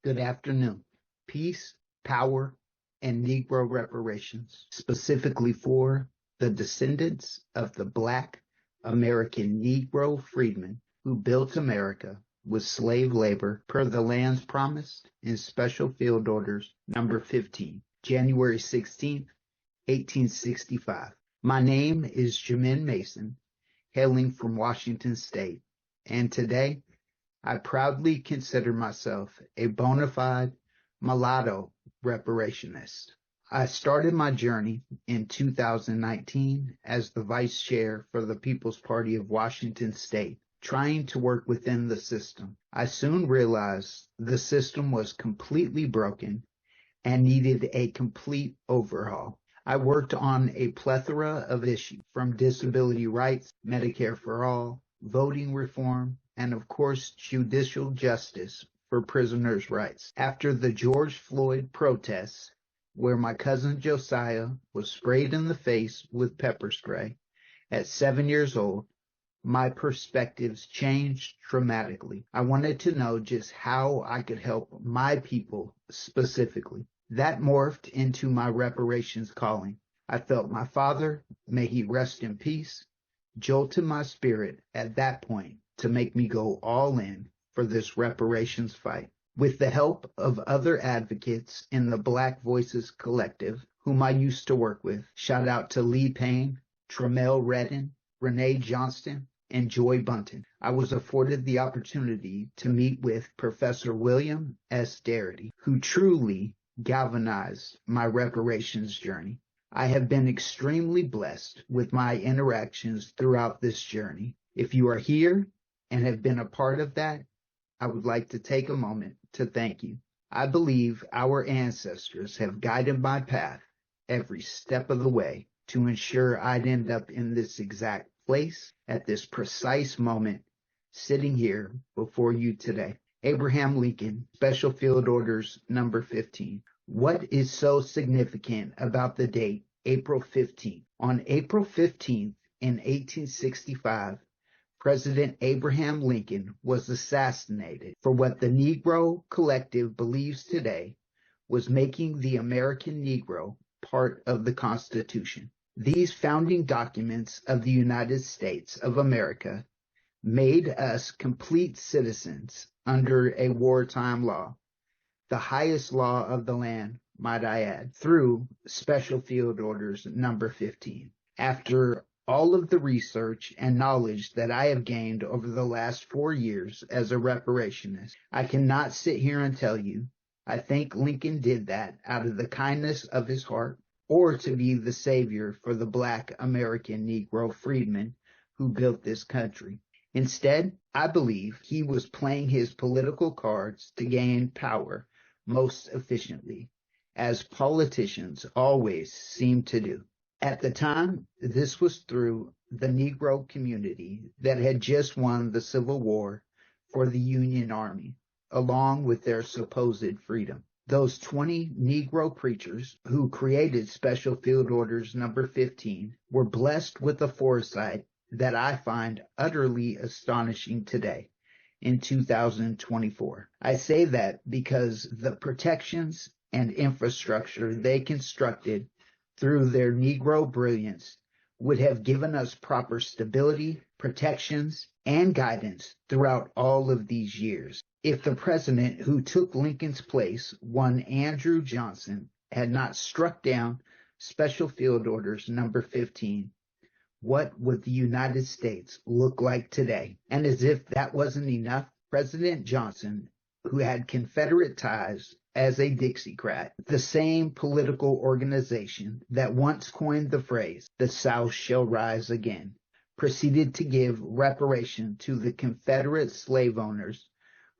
Good afternoon. Peace, power, and Negro reparations, specifically for the descendants of the Black American Negro freedmen who built America with slave labor per the lands promised in Special Field Orders Number 15, January 16, 1865. My name is Jamin Mason, hailing from Washington State, and today I proudly consider myself a bona fide mulatto reparationist. I started my journey in 2019 as the vice chair for the People's Party of Washington State, trying to work within the system. I soon realized the system was completely broken and needed a complete overhaul. I worked on a plethora of issues, from disability rights, Medicare for all, voting reform, and of course, judicial justice for prisoners' rights. After the George Floyd protests, where my cousin Josiah was sprayed in the face with pepper spray at 7 years old, my perspectives changed dramatically. I wanted to know just how I could help my people specifically. That morphed into my reparations calling. I felt my father, may he rest in peace, jolted my spirit at that point to make me go all in for this reparations fight. With the help of other advocates in the Black Voices Collective, whom I used to work with, shout out to Lee Payne, Tremel Redden, Renee Johnston, and Joy Bunton, I was afforded the opportunity to meet with Professor William S. Darity, who truly galvanized my reparations journey. I have been extremely blessed with my interactions throughout this journey. If you are here and have been a part of that, I would like to take a moment to thank you. I believe our ancestors have guided my path every step of the way to ensure I'd end up in this exact place at this precise moment, sitting here before you today. Abraham Lincoln, Special Field Orders Number 15. What is so significant about the date April 15th? On April 15th in 1865, President Abraham Lincoln was assassinated for what the Negro Collective believes today was making the American Negro part of the Constitution. These founding documents of the United States of America made us complete citizens under a wartime law, the highest law of the land, might I add, through Special Field Orders Number 15. After all of the research and knowledge that I have gained over the last 4 years as a reparationist, I cannot sit here and tell you I think Lincoln did that out of the kindness of his heart or to be the savior for the Black American Negro freedmen who built this country. Instead, I believe he was playing his political cards to gain power most efficiently, as politicians always seem to do. At the time, this was through the Negro community that had just won the Civil War for the Union Army, along with their supposed freedom. Those 20 Negro preachers who created Special Field Orders Number 15 were blessed with a foresight that I find utterly astonishing today in 2024. I say that because the protections and infrastructure they constructed through their Negro brilliance would have given us proper stability, protections, and guidance throughout all of these years. If the president who took Lincoln's place, one Andrew Johnson, had not struck down Special Field Orders Number 15, what would the United States look like today? And as if that wasn't enough, President Johnson, who had Confederate ties as a Dixiecrat, the same political organization that once coined the phrase, "the South shall rise again," proceeded to give reparation to the Confederate slave owners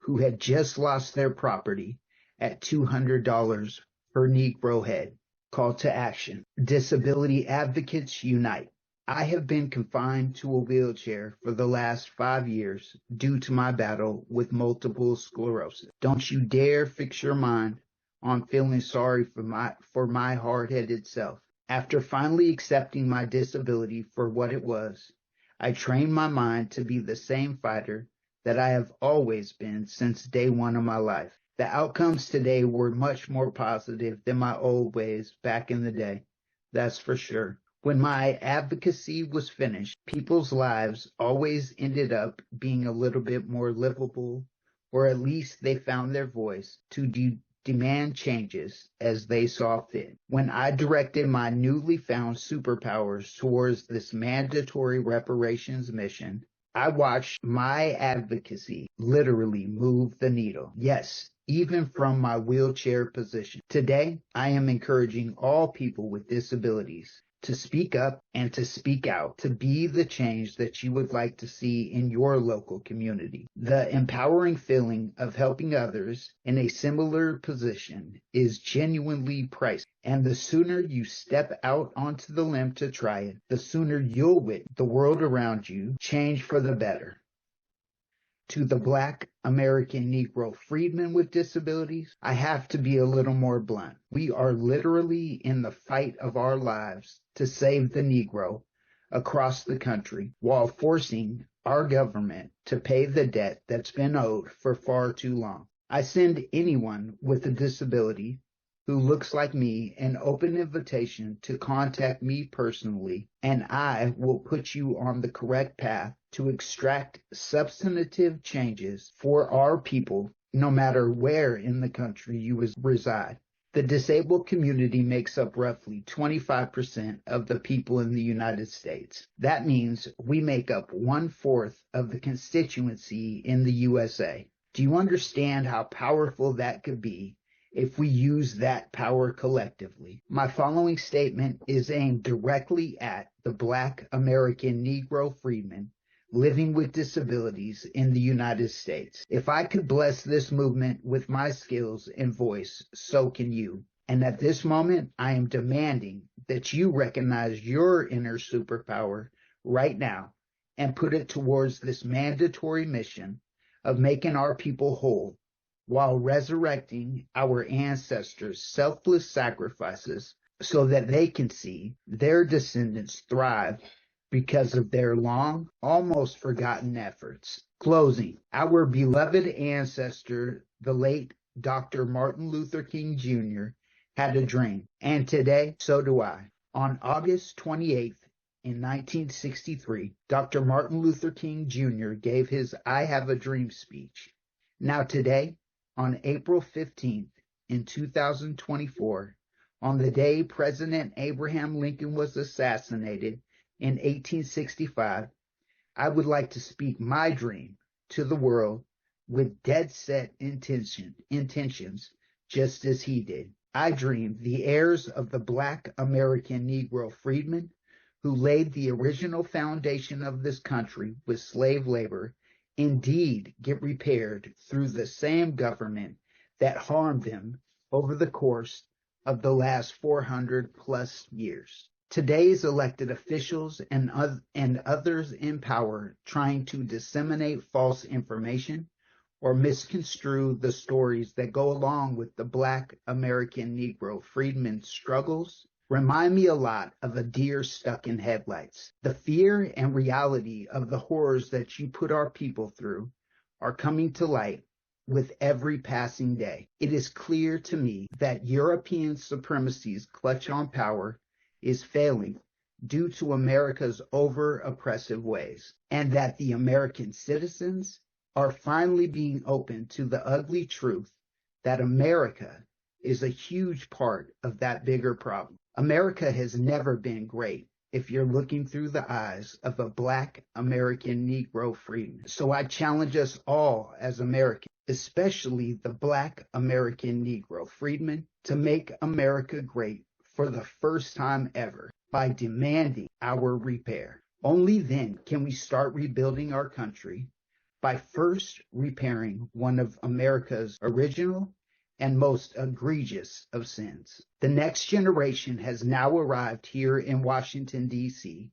who had just lost their property at $200 per Negro head. Call to action. Disability advocates unite. I have been confined to a wheelchair for the last 5 years due to my battle with multiple sclerosis. Don't you dare fix your mind on feeling sorry for my hard-headed self. After finally accepting my disability for what it was, I trained my mind to be the same fighter that I have always been since day one of my life. The outcomes today were much more positive than my old ways back in the day. That's for sure. When my advocacy was finished, people's lives always ended up being a little bit more livable, or at least they found their voice to demand changes as they saw fit. When I directed my newly found superpowers towards this mandatory reparations mission, I watched my advocacy literally move the needle. Yes, even from my wheelchair position. Today, I am encouraging all people with disabilities to speak up and to speak out, to be the change that you would like to see in your local community. The empowering feeling of helping others in a similar position is genuinely priceless. And the sooner you step out onto the limb to try it, the sooner you'll witness the world around you change for the better. To the Black American Negro freedmen with disabilities, I have to be a little more blunt. We are literally in the fight of our lives to save the Negro across the country while forcing our government to pay the debt that's been owed for far too long. I send anyone with a disability who looks like me an open invitation to contact me personally, and I will put you on the correct path to extract substantive changes for our people, no matter where in the country you reside. The disabled community makes up roughly 25% of the people in the United States. That means we make up 1/4 of the constituency in the USA. Do you understand how powerful that could be if we use that power collectively? My following statement is aimed directly at the Black American Negro freedmen living with disabilities in the United States. If I could bless this movement with my skills and voice, so can you. And at this moment, I am demanding that you recognize your inner superpower right now and put it towards this mandatory mission of making our people whole while resurrecting our ancestors' selfless sacrifices so that they can see their descendants thrive because of their long, almost forgotten efforts. Closing, our beloved ancestor, the late Dr. Martin Luther King Jr., had a dream, and today, so do I. On August 28th, in 1963, Dr. Martin Luther King Jr. gave his I Have a Dream speech. Now today, on April 15th, in 2024, on the day President Abraham Lincoln was assassinated, in 1865, I would like to speak my dream to the world with dead set intentions, just as he did. I dream the heirs of the Black American Negro freedmen who laid the original foundation of this country with slave labor indeed get repaired through the same government that harmed them over the course of the last 400 plus years. Today's elected officials and others in power trying to disseminate false information or misconstrue the stories that go along with the Black American Negro freedmen's struggles remind me a lot of a deer stuck in headlights. The fear and reality of the horrors that you put our people through are coming to light with every passing day. It is clear to me that European supremacy's clutch on power is failing due to America's over-oppressive ways, and that the American citizens are finally being open to the ugly truth that America is a huge part of that bigger problem. America has never been great if you're looking through the eyes of a Black American Negro freedman. So I challenge us all as Americans, especially the Black American Negro freedmen, to make America great for the first time ever by demanding our repair. Only then can we start rebuilding our country by first repairing one of America's original and most egregious of sins. The next generation has now arrived here in Washington, D.C.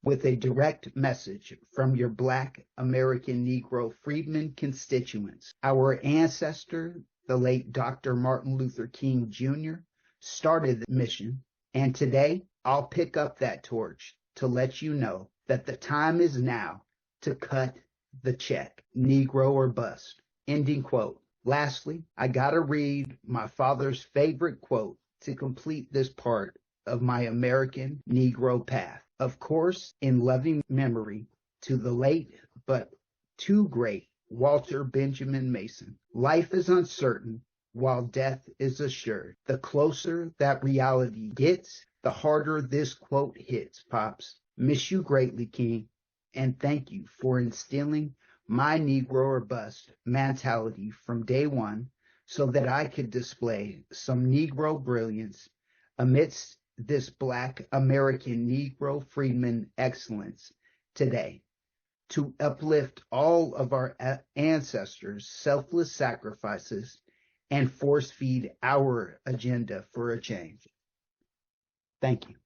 with a direct message from your Black American Negro freedmen constituents. Our ancestor, the late Dr. Martin Luther King Jr., started the mission, and today I'll pick up that torch to let you know that the time is now to cut the check, Negro or bust. Ending quote. Lastly, I gotta read my father's favorite quote to complete this part of my American Negro path. Of course, in loving memory to the late but too great Walter Benjamin Mason. Life is uncertain while death is assured. The closer that reality gets, the harder this quote hits, Pops. Miss you greatly, King, and thank you for instilling my Negro or bust mentality from day one so that I could display some Negro brilliance amidst this Black American Negro freedman excellence today to uplift all of our ancestors' selfless sacrifices and force feed our agenda for a change. Thank you.